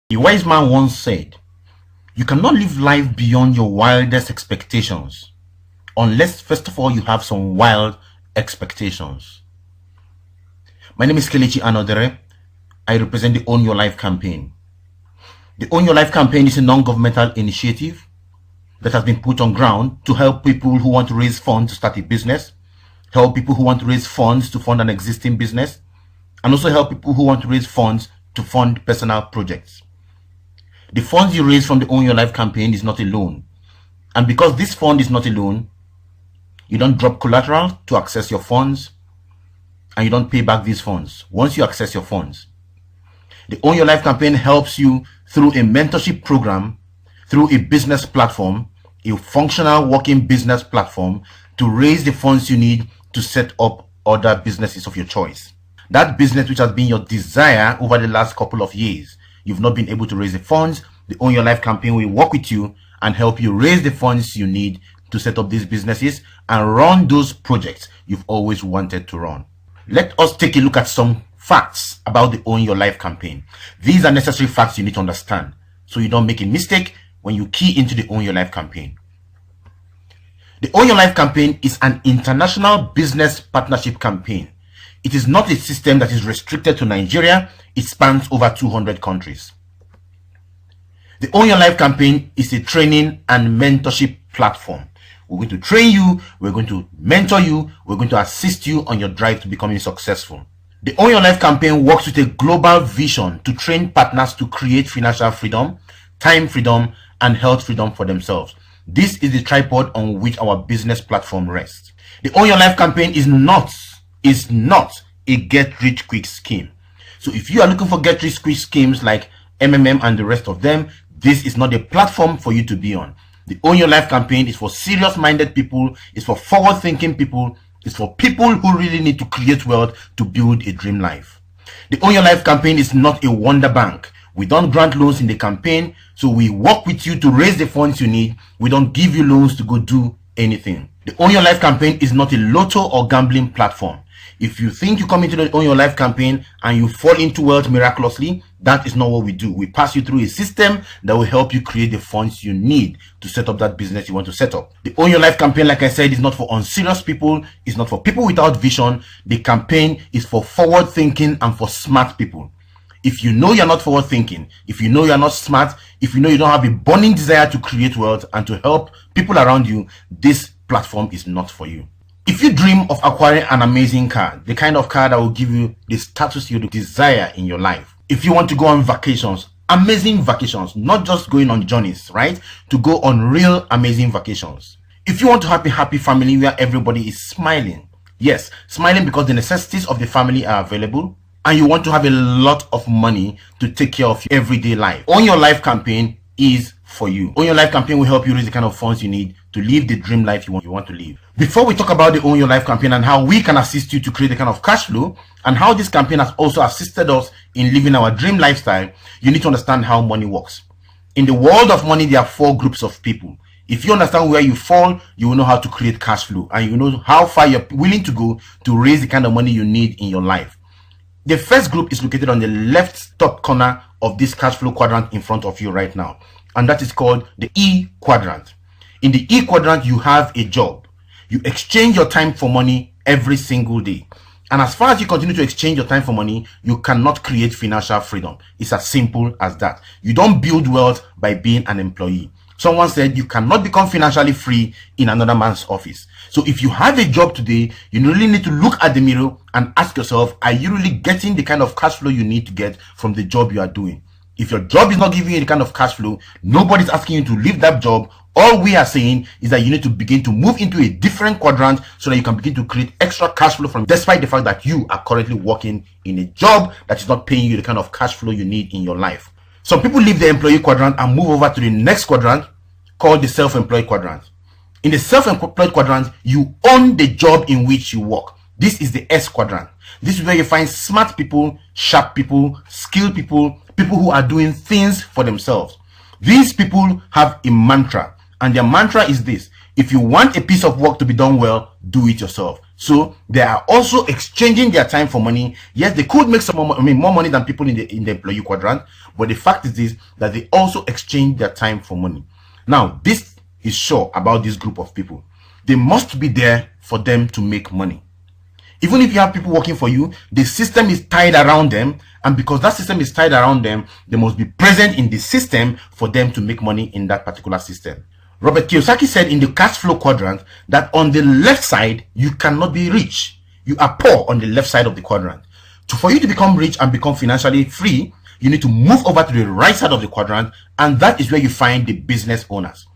A wise man once said, "You cannot live life beyond your wildest expectations unless first of all you have some wild expectations." My name is Kelechi Anodere. I represent the Own Your Life campaign. The Own Your Life campaign is a non-governmental initiative that has been put on ground to help people who want to raise funds to start a business, help people who want to raise funds to fund an existing business, and also help people who want to raise funds to fund personal projects. The funds you raise from the Own Your Life campaign is not a loan. And because this fund is not a loan, you don't drop collateral to access your funds, and you don't pay back these funds once you access your funds. The Own Your Life campaign helps you through a mentorship program, through a business platform, a functional working business platform, to raise the funds you need to set up other businesses of your choice. That business which has been your desire over the last couple of years, you've not been able to raise the funds, the Own Your Life campaign will work with you and help you raise the funds you need to set up these businesses and run those projects you've always wanted to run. Let us take a look at some facts about the Own Your Life campaign. These are necessary facts you need to understand so you don't make a mistake when you key into the Own Your Life campaign. The Own Your Life campaign is an international business partnership campaign. It is not a system that is restricted to Nigeria. It spans over 200 countries. The Own Your Life campaign is a training and mentorship platform. We're going to train you, we're going to mentor you, we're going to assist you on your drive to becoming successful. The Own Your Life campaign works with a global vision to train partners to create financial freedom, time freedom, and health freedom for themselves. This is the tripod on which our business platform rests. The Own Your Life campaign is not a get-rich-quick scheme. So if you are looking for get-rich-quick schemes like MMM and the rest of them, this is not a platform for you to be on. The Own Your Life campaign is for serious-minded people, it's for forward-thinking people, it's for people who really need to create wealth to build a dream life. The Own Your Life campaign is not a wonder bank. We don't grant loans in the campaign, so we work with you to raise the funds you need. We don't give you loans to go do anything. The Own Your Life campaign is not a lotto or gambling platform. If you think you come into the Own Your Life campaign and you fall into wealth miraculously, that is not what we do. We pass you through a system that will help you create the funds you need to set up that business you want to set up. The Own Your Life campaign, like I said, is not for unserious people. It's not for people without vision. The campaign is for forward thinking and for smart people. If you know you're not forward thinking, if you know you're not smart, if you know you don't have a burning desire to create wealth and to help people around you, this platform is not for you. If you dream of acquiring an amazing car, the kind of car that will give you the status you desire in your life, if you want to go on vacations, amazing vacations, not just going on journeys, right? To go on real amazing vacations. If you want to have a happy family where everybody is smiling, yes, smiling because the necessities of the family are available, and you want to have a lot of money to take care of your everyday life, Own Your Life campaign is for you. Own Your Life campaign will help you raise the kind of funds you need to live the dream life you want to live. Before we talk about the Own Your Life campaign and how we can assist you to create the kind of cash flow and how this campaign has also assisted us in living our dream lifestyle, you need to understand how money works. In the world of money, there are 4 groups of people. If you understand where you fall, you will know how to create cash flow and you know how far you're willing to go to raise the kind of money you need in your life. The first group is located on the left top corner of this cash flow quadrant in front of you right now, and that is called the E quadrant. In the E quadrant, you have a job. You exchange your time for money every single day. And as far as you continue to exchange your time for money, you cannot create financial freedom. It's as simple as that. You don't build wealth by being an employee. Someone said you cannot become financially free in another man's office. So if you have a job today, you really need to look at the mirror and ask yourself, are you really getting the kind of cash flow you need to get from the job you are doing? If your job is not giving you the kind of cash flow, nobody's asking you to leave that job. All we are saying is that you need to begin to move into a different quadrant so that you can begin to create extra cash flow from, despite the fact that you are currently working in a job that is not paying you the kind of cash flow you need in your life. Some people leave the employee quadrant and move over to the next quadrant called the self-employed quadrant. In the self-employed quadrant, you own the job in which you work. This is the S quadrant. This is where you find smart people, sharp people, skilled people, people who are doing things for themselves. These people have a mantra, and their mantra is this: if you want a piece of work to be done well, do it yourself. So they are also exchanging their time for money. Yes, they could make some more, more money than people in the employee quadrant, but the fact is this, that they also exchange their time for money. Now, this is sure about this group of people. They must be there for them to make money. Even if you have people working for you, the system is tied around them, and because that system is tied around them, they must be present in the system for them to make money in that particular system. Robert Kiyosaki said in the cash flow quadrant that on the left side, you cannot be rich. You are poor on the left side of the quadrant. For you to become rich and become financially free, you need to move over to the right side of the quadrant, and that is where you find the business owners.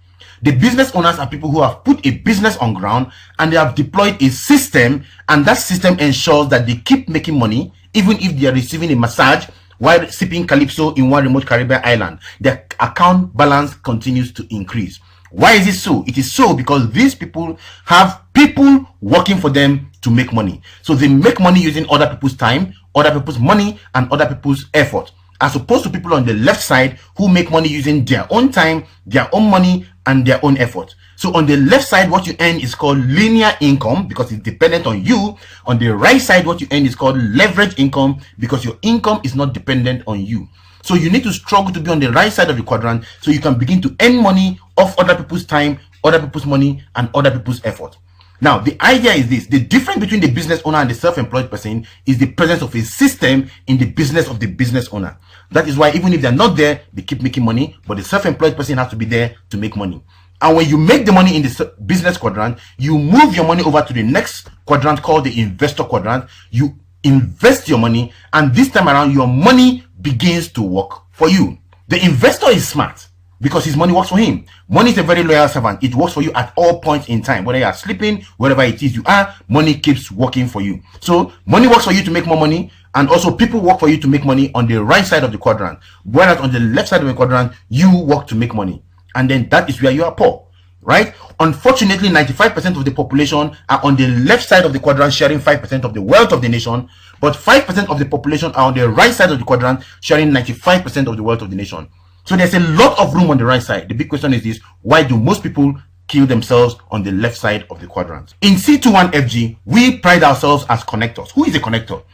The business owners are people who have put a business on ground and they have deployed a system, and that system ensures that they keep making money even if they are receiving a massage while sipping Calypso in one remote Caribbean island. Their account balance continues to increase. Why is it so? It is so because these people have people working for them to make money. So they make money using other people's time, other people's money, and other people's effort, as opposed to people on the left side who make money using their own time, their own money, and their own effort. So on the left side, what you earn is called linear income because it's dependent on you. On the right side, what you earn is called leverage income because your income is not dependent on you. So you need to struggle to be on the right side of the quadrant so you can begin to earn money off other people's time, other people's money, and other people's effort. Now, the idea is this. The difference between the business owner and the self-employed person is the presence of a system in the business of the business owner. That is why even if they're not there, they keep making money, but the self-employed person has to be there to make money. And when you make the money in the business quadrant, you move your money over to the next quadrant called the investor quadrant. You invest your money, and this time around, your money begins to work for you. The investor is smart because his money works for him. Money is a very loyal servant. It works for you at all points in time. Whether you are sleeping, wherever it is you are, money keeps working for you. So money works for you to make more money, and also people work for you to make money on the right side of the quadrant. Whereas on the left side of the quadrant, you work to make money. And then that is where you are poor, right? Unfortunately, 95% of the population are on the left side of the quadrant, sharing 5% of the wealth of the nation, but 5% of the population are on the right side of the quadrant, sharing 95% of the wealth of the nation. So there's a lot of room on the right side. The big question is this: why do most people kill themselves on the left side of the quadrant? In C21FG, we pride ourselves as connectors. Who is a connector?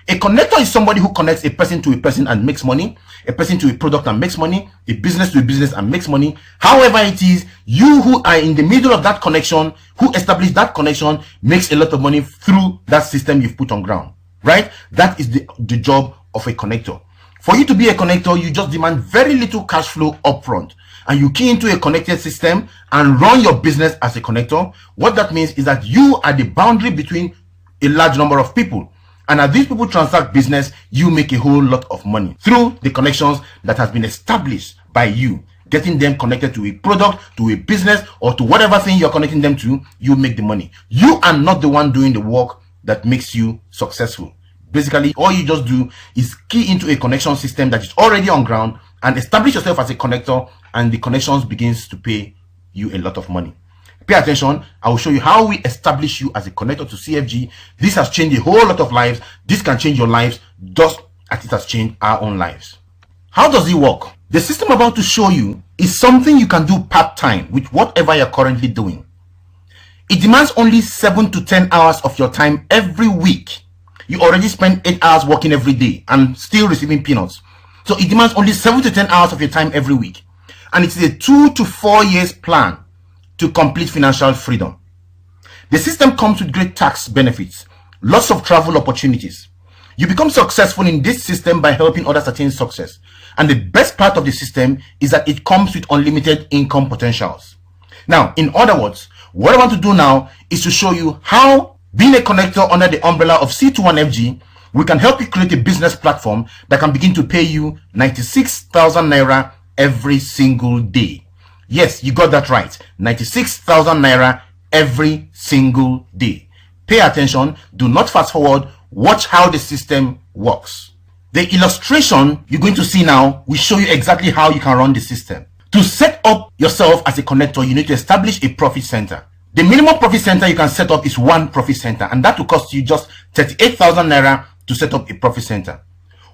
A connector is somebody who connects a person to a person and makes money, a person to a product and makes money, a business to a business and makes money. However it is, you who are in the middle of that connection, who established that connection, makes a lot of money through that system you've put on ground, right? That is the job of a connector. For you to be a connector, you just demand very little cash flow upfront, and you key into a connected system and run your business as a connector. What that means is that you are the boundary between a large number of people. And as these people transact business, you make a whole lot of money through the connections that has been established by you. Getting them connected to a product, to a business, or to whatever thing you're connecting them to, you make the money. You are not the one doing the work that makes you successful. Basically, all you just do is key into a connection system that is already on ground and establish yourself as a connector, and the connections begins to pay you a lot of money. Pay attention. I will show you how we establish you as a connector to CFG. This has changed a whole lot of lives. This can change your lives just as it has changed our own lives. How does it work? The system I'm about to show you is something you can do part-time with whatever you're currently doing. It demands only 7 to 10 hours of your time every week. You already spend 8 hours working every day and still receiving peanuts. So it demands only 7 to 10 hours of your time every week. And it's a 2 to 4 years plan to complete financial freedom. The system comes with great tax benefits, lots of travel opportunities. You become successful in this system by helping others attain success. And the best part of the system is that it comes with unlimited income potentials. Now, in other words, what I want to do now is to show you how, being a connector under the umbrella of C21FG, we can help you create a business platform that can begin to pay you 96,000 Naira every single day. Yes, you got that right. 96,000 Naira every single day. Pay attention. Do not fast forward. Watch how the system works. The illustration you're going to see now will show you exactly how you can run the system. To set up yourself as a connector, you need to establish a profit center. The minimum profit center you can set up is one profit center, and that will cost you just 38,000 Naira to set up a profit center.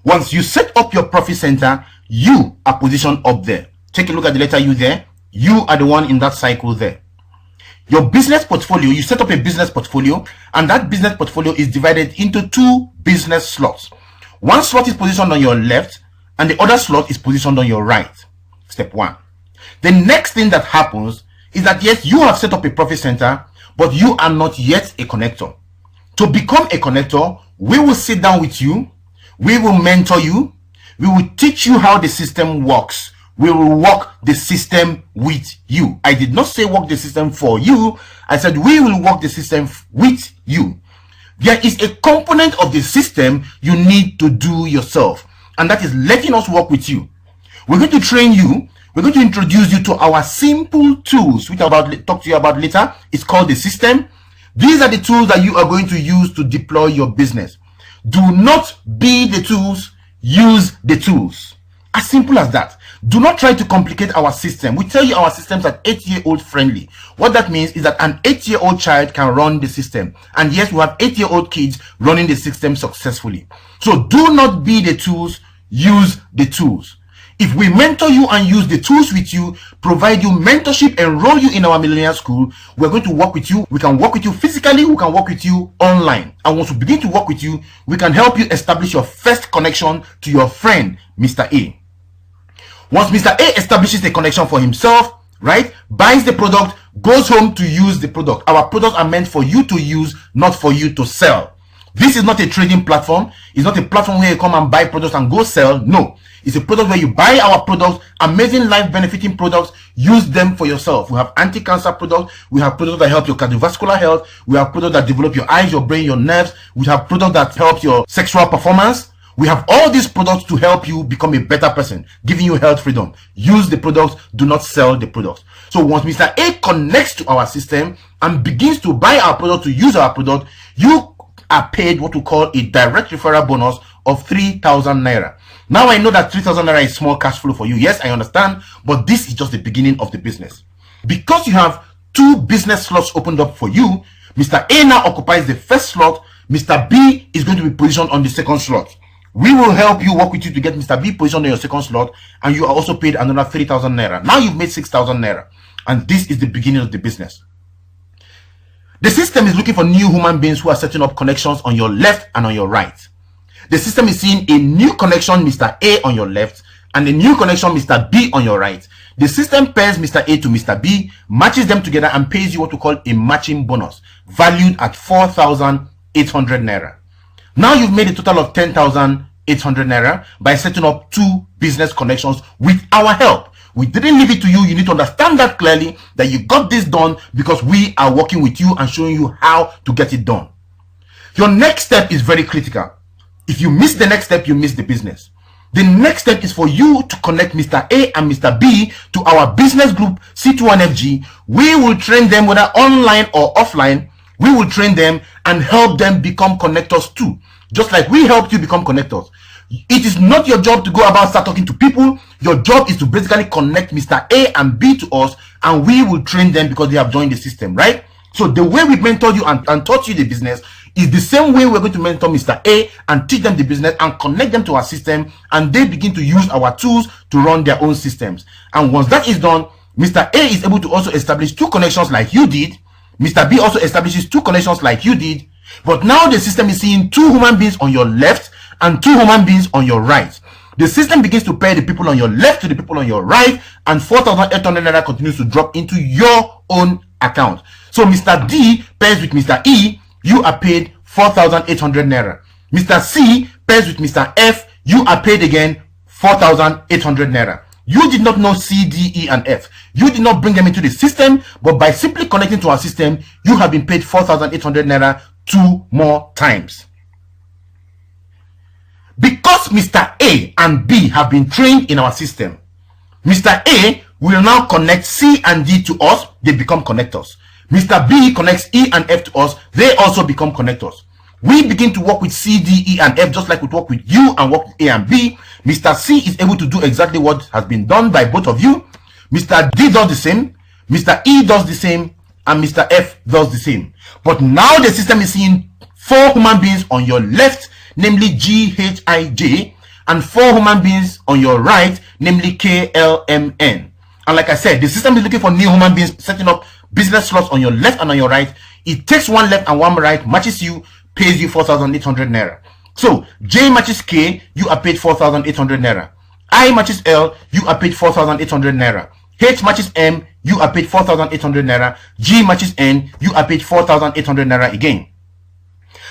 Once you set up your profit center, you are positioned up there. Take a look at the letter U there. You are the one in that cycle there. Your business portfolio, you set up a business portfolio, and that business portfolio is divided into 2 business slots. One slot is positioned on your left, and the other slot is positioned on your right. Step 1. The next thing that happens is that yes, you have set up a profit center, but you are not yet a connector. To become a connector, we will sit down with you, we will mentor you, we will teach you how the system works. We will work the system with you. I did not say work the system for you. I said we will work the system with you. There is a component of the system you need to do yourself, and that is letting us work with you. We're going to train you. We're going to introduce you to our simple tools, which I'll talk to you about later. It's called the system. These are the tools that you are going to use to deploy your business. Do not be the tools, use the tools. As simple as that. Do not try to complicate our system. We tell you our systems are 8-year-old friendly. What that means is that an 8-year-old child can run the system. And yes, we have 8-year-old kids running the system successfully. So do not be the tools, use the tools. If we mentor you and use the tools with you, provide you mentorship, enroll you in our Millionaire School, we're going to work with you. We can work with you physically, we can work with you online. And once we begin to work with you, we can help you establish your first connection to your friend, Mr. A. Once Mr. A establishes a connection for himself, right, buys the product, goes home to use the product. Our products are meant for you to use, not for you to sell. This is not a trading platform. It's not a platform where you come and buy products and go sell. No. It's a product where you buy our products, amazing life benefiting products, use them for yourself. We have anti-cancer products. We have products that help your cardiovascular health. We have products that develop your eyes, your brain, your nerves. We have products that help your sexual performance. We have all these products to help you become a better person, giving you health freedom. Use the products, do not sell the products. So once Mr. A connects to our system and begins to buy our product, to use our product, you are paid what we call a direct referral bonus of 3,000 naira. Now I know that 3,000 naira is small cash flow for you. Yes, I understand, but this is just the beginning of the business. Because you have 2 business slots opened up for you, Mr. A now occupies the first slot. Mr. B is going to be positioned on the second slot. We will help you, work with you to get Mr. B positioned on your second slot, and you are also paid another 3,000 naira. Now you've made 6,000 naira, and this is the beginning of the business. The system is looking for new human beings who are setting up connections on your left and on your right. The system is seeing a new connection, Mr. A, on your left, and a new connection, Mr. B, on your right. The system pairs Mr. A to Mr. B, matches them together, and pays you what we call a matching bonus, valued at 4,800 naira. Now you've made a total of 10,800 naira by setting up 2 business connections with our help. We didn't leave it to you. You need to understand that clearly, that you got this done because we are working with you and showing you how to get it done. Your next step is very critical. If you miss the next step, you miss the business. The next step is for you to connect Mr. A and Mr. B to our business group, C21FG. We will train them, whether online or offline. We will train them and help them become connectors too. Just like we helped you become connectors. It is not your job to go about start talking to people. Your job is to basically connect Mr. A and B to us, and we will train them because they have joined the system, right? So the way we mentored you and taught you the business is the same way we're going to mentor Mr. A and teach them the business and connect them to our system, and they begin to use our tools to run their own systems. And once that is done, Mr. A is able to also establish 2 connections like you did. Mr. B also establishes 2 connections like you did. But now the system is seeing 2 human beings on your left and 2 human beings on your right. The system begins to pair the people on your left to the people on your right, and 4,800 naira continues to drop into your own account. So Mr. D pairs with Mr. E, you are paid 4,800 naira. Mr. C pairs with Mr. F, you are paid again 4,800 naira. You did not know C, D, E, and F. You did not bring them into the system, but by simply connecting to our system, you have been paid 4,800 naira 2 more times. Because Mr. A and B have been trained in our system, Mr. A will now connect C and D to us, they become connectors. Mr. B connects E and F to us, they also become connectors. We begin to work with C, D, E, and F just like we work with you and work with A and B. Mr. C is able to do exactly what has been done by both of you. Mr. D does the same, Mr. E does the same, and Mr. F does the same. But now the system is seeing 4 human beings on your left, namely G, H, I, J, and 4 human beings on your right, namely K, L, M, N. And like I said, the system is looking for new human beings setting up business slots on your left and on your right. It takes one left and one right, matches you, pays you 4,800 naira. So J matches K, you are paid 4,800 naira. I matches L, you are paid 4,800 naira. H matches M, you are paid 4,800 naira. G matches N, you are paid 4,800 naira again.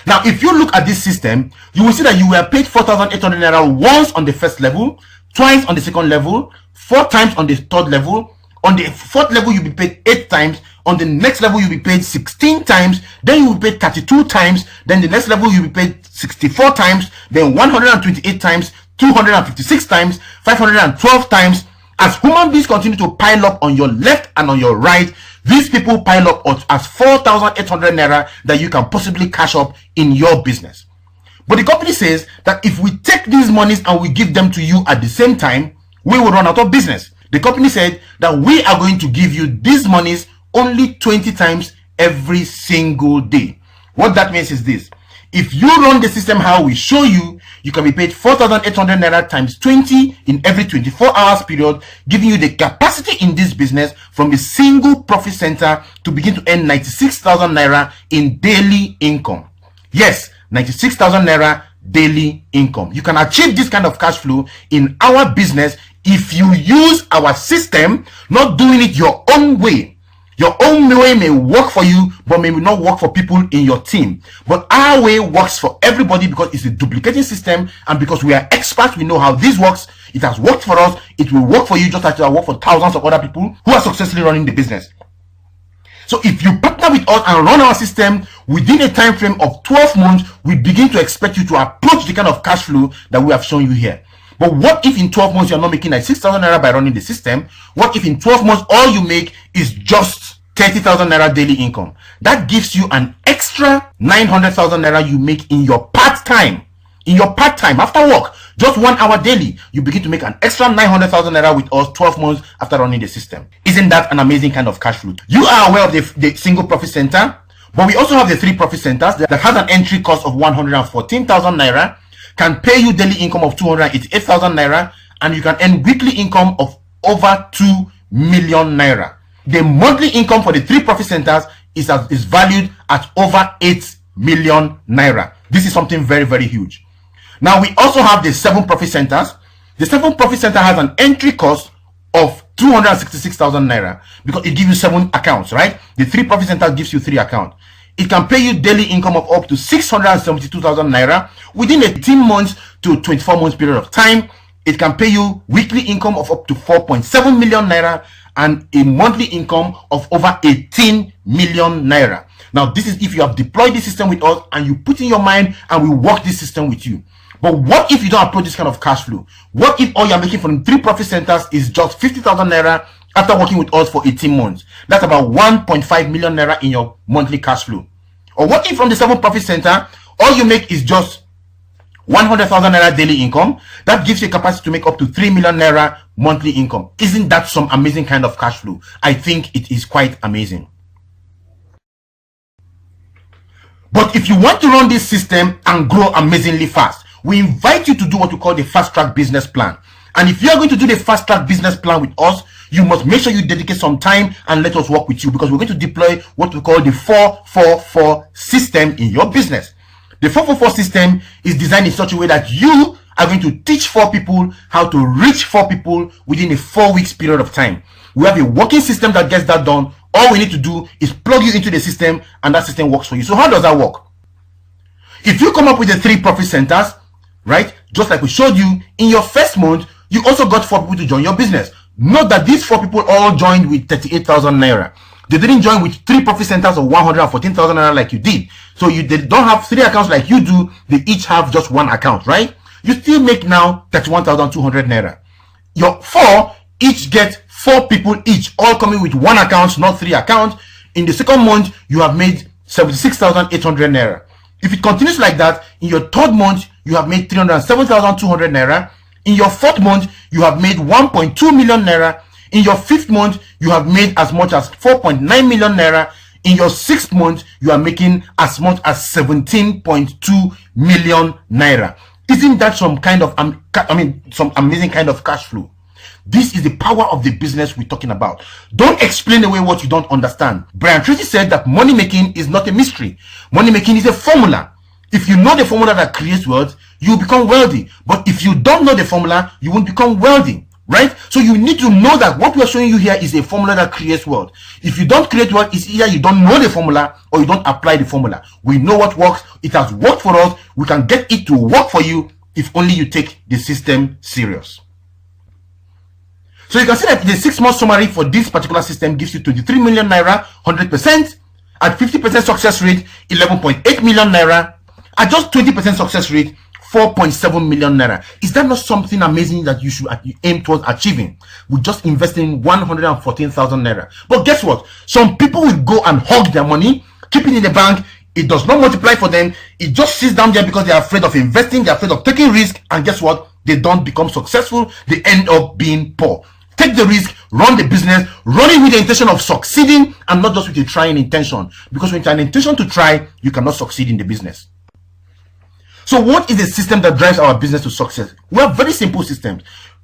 Now, if you look at this system, you will see that you were paid 4,800 naira once on the first level, twice on the second level, 4 times on the third level. On the fourth level, you'll be paid 8 times. On the next level, you'll be paid 16 times. Then you will be paid 32 times. Then the next level, you'll be paid 64 times. Then 128 times, 256 times, 512 times. As human beings continue to pile up on your left and on your right, these people pile up as 4,800 naira that you can possibly cash up in your business. But the company says that if we take these monies and we give them to you at the same time, we will run out of business. The company said that we are going to give you these monies only 20 times every single day. What that means is this: if you run the system how we show you, you can be paid 4,800 naira times 20 in every 24 hours period, giving you the capacity in this business from a single profit center to begin to earn 96,000 naira in daily income. Yes, 96,000 naira daily income. You can achieve this kind of cash flow in our business if you use our system, not doing it your own way. Your own way may work for you, but may not work for people in your team. But our way works for everybody because it's a duplicating system, and because we are experts, we know how this works. It has worked for us. It will work for you just like it will work for thousands of other people who are successfully running the business. So if you partner with us and run our system within a time frame of 12 months, we begin to expect you to approach the kind of cash flow that we have shown you here. But what if in 12 months you're not making like 6,000 naira by running the system? What if in 12 months all you make is just 30,000 naira daily income? That gives you an extra 900,000 naira you make in your part-time. In your part-time, after work, just 1 hour daily, you begin to make an extra 900,000 naira with us 12 months after running the system. Isn't that an amazing kind of cash flow? You are aware of the single profit center, but we also have the 3 profit centers that has an entry cost of 114,000 naira, can pay you daily income of 288,000 naira, and you can earn weekly income of over 2 million naira. The monthly income for the 3 profit centers is valued at over 8 million naira. This is something very, very huge. Now, we also have the 7 profit centers. The 7 profit center has an entry cost of 266,000 naira because it gives you 7 accounts, right? The 3 profit centers gives you 3 accounts. It can pay you daily income of up to 672,000 naira within 18 months to 24 months period of time. It can pay you weekly income of up to 4.7 million naira and a monthly income of over 18 million naira. Now, this is if you have deployed this system with us and you put in your mind and we work this system with you. But what if you don't approach this kind of cash flow? What if all you're making from 3 profit centers is just 50,000 naira after working with us for 18 months? That's about 1.5 million naira in your monthly cash flow. Or what if from the 7 profit center, all you make is just 100,000 naira daily income? That gives you a capacity to make up to 3 million naira monthly income. Isn't that some amazing kind of cash flow? I think it is quite amazing. But if you want to run this system and grow amazingly fast, we invite you to do what we call the fast track business plan. And if you're going to do the fast track business plan with us, you must make sure you dedicate some time and let us work with you, because we're going to deploy what we call the 4-4-4 system in your business. The 4-4-4 system is designed in such a way that you are going to teach 4 people how to reach 4 people within a 4 weeks period of time. We have a working system that gets that done. All we need to do is plug you into the system and that system works for you. So how does that work? If you come up with the 3 profit centers, right, just like we showed you, in your first month, you also got 4 people to join your business. Note that these 4 people all joined with 38,000 naira. They didn't join with 3 profit centers of 114,000 naira like you did. So they don't have 3 accounts like you do. They each have just 1 account, right? You still make now 31,200 naira. Your 4 each get 4 people each, all coming with 1 account, not 3 accounts. In the second month, you have made 76,800 naira. If it continues like that, in your 3rd month, you have made 307,200 naira. In your 4th month, you have made 1.2 million naira. In your 5th month, you have made as much as 4.9 million naira. In your 6th month, you are making as much as 17.2 million naira. Isn't that some kind of, some amazing kind of cash flow? This is the power of the business we're talking about. Don't explain away what you don't understand. Brian Tracy said that money making is not a mystery. Money making is a formula. If you know the formula that creates wealth, you become wealthy. But if you don't know the formula, you won't become wealthy, right? So you need to know that what we are showing you here is a formula that creates wealth. If you don't create wealth, it's either you don't know the formula or you don't apply the formula. We know what works. It has worked for us. We can get it to work for you if only you take the system serious. So you can see that the 6-month summary for this particular system gives you 23 million naira, 100%. At 50% success rate, 11.8 million naira. At just 20% success rate, 4.7 million naira. Is that not something amazing that you should aim towards achieving with just investing 114,000 naira? But guess what? Some people will go and hog their money, keep it in the bank. It does not multiply for them. It just sits down there because they are afraid of investing. They're afraid of taking risk. And guess what? They don't become successful. They end up being poor. Take the risk, run the business, run it with the intention of succeeding and not just with a trying intention. Because when you have an intention to try, you cannot succeed in the business. So what is the system that drives our business to success? We have very simple systems.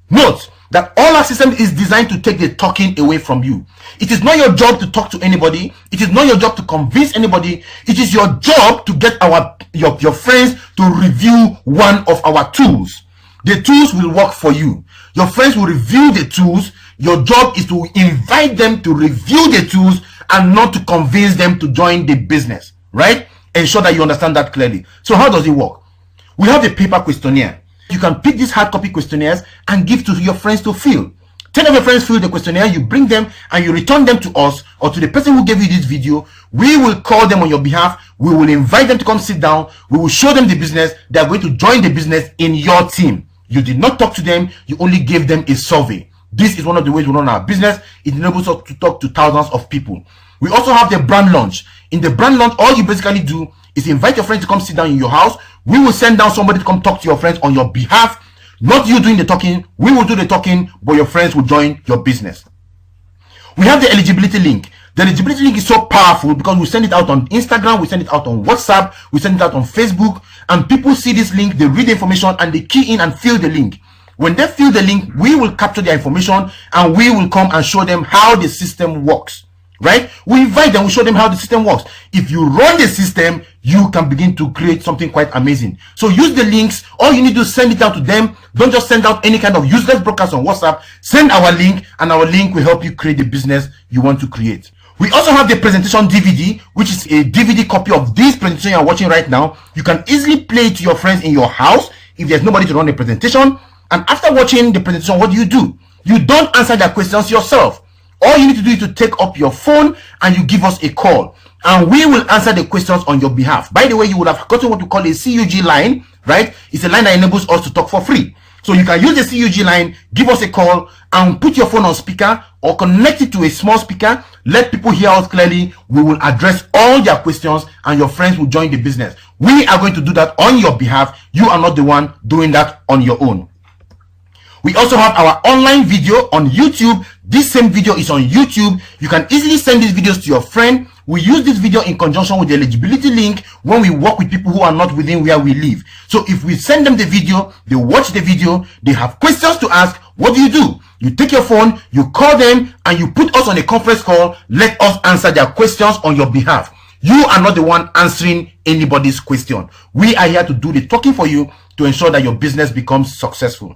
Note that all our system is designed to take the talking away from you. It is not your job to talk to anybody. It is not your job to convince anybody. It is your job to get your friends to review one of our tools. The tools will work for you. Your friends will review the tools. Your job is to invite them to review the tools and not to convince them to join the business, right? Ensure that you understand that clearly. So how does it work? We have the paper questionnaire. You can pick these hard copy questionnaires and give to your friends to fill. 10 of your friends fill the questionnaire, you bring them and you return them to us or to the person who gave you this video. We will call them on your behalf. We will invite them to come sit down. We will show them the business. They are going to join the business in your team. You did not talk to them. You only gave them a survey. This is one of the ways we run our business. It enables us to talk to thousands of people. We also have the brand launch. In the brand launch, all you basically do is invite your friends to come sit down in your house. We will send down somebody to come talk to your friends on your behalf. Not you doing the talking. We will do the talking, but your friends will join your business. We have the eligibility link. The eligibility link is so powerful because we send it out on Instagram, we send it out on WhatsApp, we send it out on Facebook, and people see this link, they read the information, and they key in and fill the link. When they fill the link, we will capture their information and we will come and show them how the system works. Right? We invite them, we show them how the system works. If you run the system, you can begin to create something quite amazing. So use the links. All you need to send it out to them. Don't just send out any kind of useless broadcast on WhatsApp. Send our link, and our link will help you create the business you want to create. We also have the presentation DVD, which is a DVD copy of this presentation you're watching right now. You can easily play it to your friends in your house if there's nobody to run the presentation. And after watching the presentation, what do? You don't answer their questions yourself. All you need to do is to take up your phone and you give us a call, and we will answer the questions on your behalf. By the way, you would have gotten what we call a CUG line, right? It's a line that enables us to talk for free. So you can use the CUG line, give us a call, and put your phone on speaker or connect it to a small speaker. Let people hear us clearly. We will address all their questions and your friends will join the business. We are going to do that on your behalf. You are not the one doing that on your own. We also have our online video on YouTube. This same video is on YouTube. You can easily send these videos to your friend. We use this video in conjunction with the eligibility link when we work with people who are not within where we live. So if we send them the video, they watch the video, they have questions to ask, what do? You take your phone, you call them, and you put us on a conference call. Let us answer their questions on your behalf. You are not the one answering anybody's question. We are here to do the talking for you to ensure that your business becomes successful.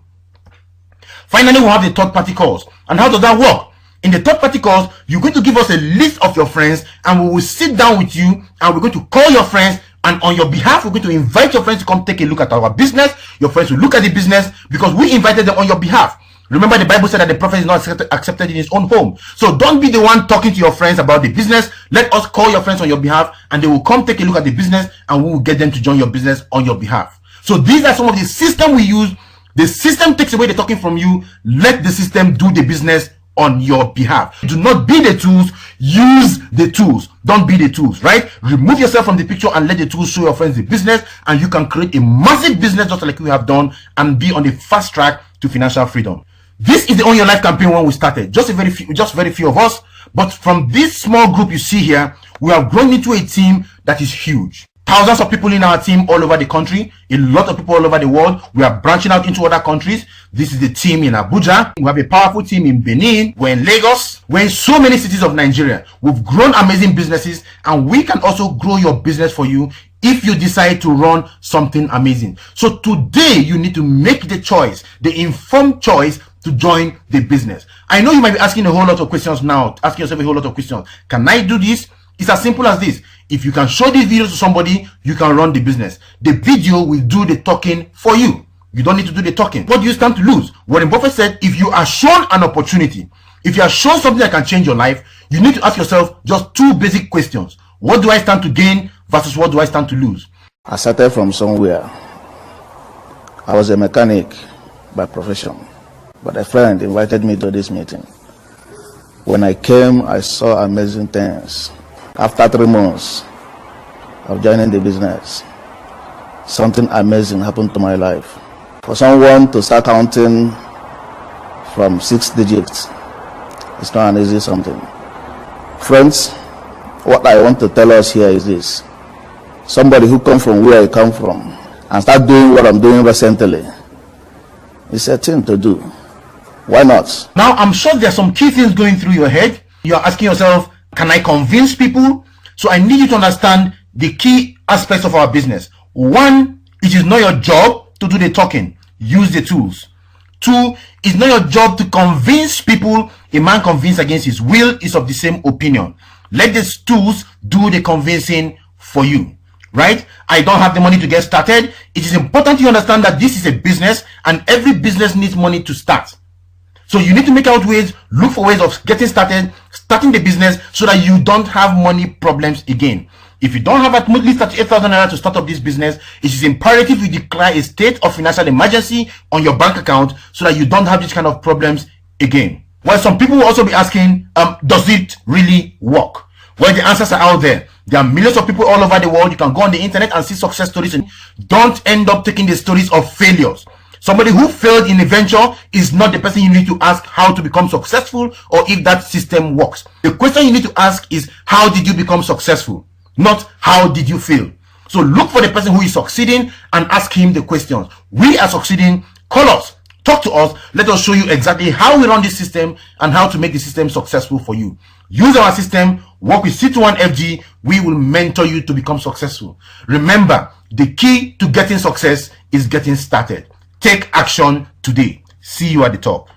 Finally, we have the third-party calls. And how does that work? In the third-party calls, you're going to give us a list of your friends, and we will sit down with you, and we're going to call your friends, and on your behalf, we're going to invite your friends to come take a look at our business. Your friends will look at the business because we invited them on your behalf. Remember, the Bible said that the prophet is not accepted in his own home. So don't be the one talking to your friends about the business. Let us call your friends on your behalf, and they will come take a look at the business, and we will get them to join your business on your behalf. So these are some of the systems we use. The system takes away the talking from you. Let the system do the business on your behalf. Do not be the tools, use the tools. Don't be the tools, right? Remove yourself from the picture and let the tools show your friends the business, and you can create a massive business just like we have done and be on the fast track to financial freedom. This is the Own Your Life campaign when we started. Just very few of us, but from this small group you see here, we have grown into a team that is huge. thousands of people in our team all over the country, a lot of people all over the world. We are branching out into other countries. This is the team in Abuja. We have a powerful team in Benin. We're in Lagos. We're in so many cities of Nigeria. We've grown amazing businesses, and we can also grow your business for you if you decide to run something amazing. So today you need to make the choice, the informed choice, to join the business. I know you might be asking a whole lot of questions now, asking yourself a whole lot of questions. Can I do this? It's as simple as this. If you can show this video to somebody, you can run the business. The video will do the talking for you. You don't need to do the talking. What do you stand to lose? Warren Buffett said, if you are shown an opportunity, if you are shown something that can change your life, you need to ask yourself just two basic questions. What do I stand to gain versus what do I stand to lose? I started from somewhere. I was a mechanic by profession, but a friend invited me to this meeting. When I came, I saw amazing things. After 3 months of joining the business, something amazing happened to my life. For someone to start counting from 6 digits, it's not an easy something. Friends, what I want to tell us here is this. Somebody who comes from where I come from and start doing what I'm doing recently, it's a thing to do. Why not? Now, I'm sure there's some key things going through your head. You're asking yourself, can I convince people? So I need you to understand the key aspects of our business. 1, it is not your job to do the talking. Use the tools. 2, it's not your job to convince people. A man convinced against his will is of the same opinion. Let these tools do the convincing for you. Right? I don't have the money to get started. It is important you understand that this is a business and every business needs money to start. So you need to make out ways, look for ways of getting started, starting the business so that you don't have money problems again. If you don't have at least 38,000 naira to start up this business, it is imperative you declare a state of financial emergency on your bank account so that you don't have these kind of problems again. Well, some people will also be asking, does it really work? Well, the answers are out there. There are millions of people all over the world. You can go on the internet and see success stories, and don't end up taking the stories of failures. Somebody who failed in a venture is not the person you need to ask how to become successful or if that system works. The question you need to ask is, how did you become successful? Not how did you fail? So look for the person who is succeeding and ask him the questions. We are succeeding. Call us. Talk to us. Let us show you exactly how we run this system and how to make the system successful for you. Use our system. Work with C21FG. We will mentor you to become successful. Remember, the key to getting success is getting started. Take action today. See you at the top.